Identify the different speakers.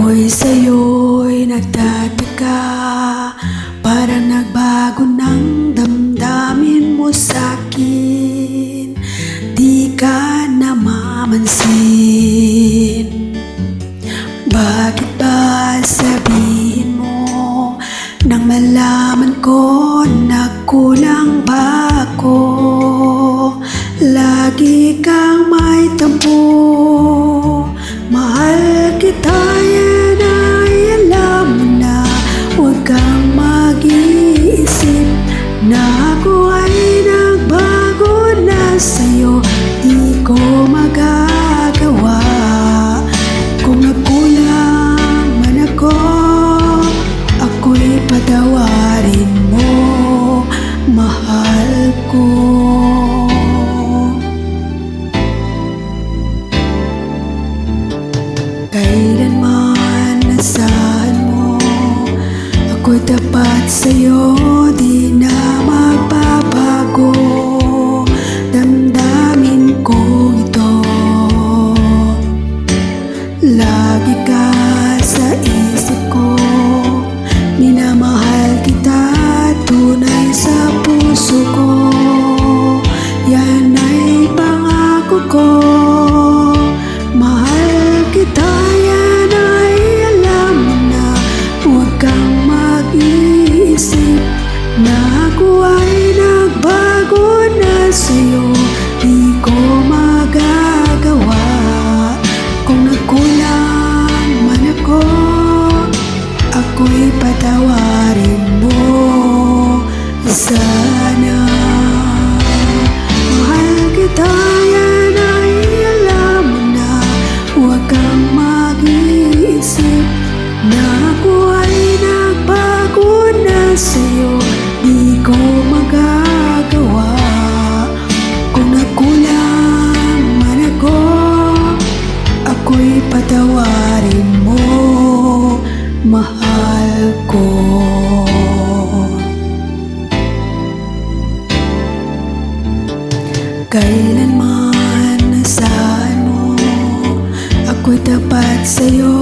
Speaker 1: Ako'y sa'yo'y nagtataka, parang nagbago ng damdamin mo sa'kin. Di ka namamansin. Bakit ba sabihin mo nang malaman ko na kulang ba ako? Lagi kang may tampo. Mahal kita, yan ay alam mo na. Huwag kang mag-iisip na ako ay nagbago na sa'yo. Di ko magagawa. Kung nagkulang man ako, ako'y patawarin mo, mahal ko. Kailanman nasaan mo, ako'y tapat sa'yo, di na magbabago. Damdamin ko ito, lagi ka sa isip ko. Minamahal kita, tunay sa puso ko. Yan ay pangako ko. Mahal kita, yan ay alam mo na. Huwag kang mag-iisip na ako ay nagbago na sa'yo. Di ko magagawa. Kung nagkulang man ako, ako'y patawarin mo sana. Mahal kita, yan ay alam mo na. Huwag kang mag-iisip na ako ay nagbago na sa'yo. Di ko magagawa. Kung nagkulang man ako, ako'y patawarin mo, mahal ko. Kailanman nasaan mo, ako'y tapat sa'yo,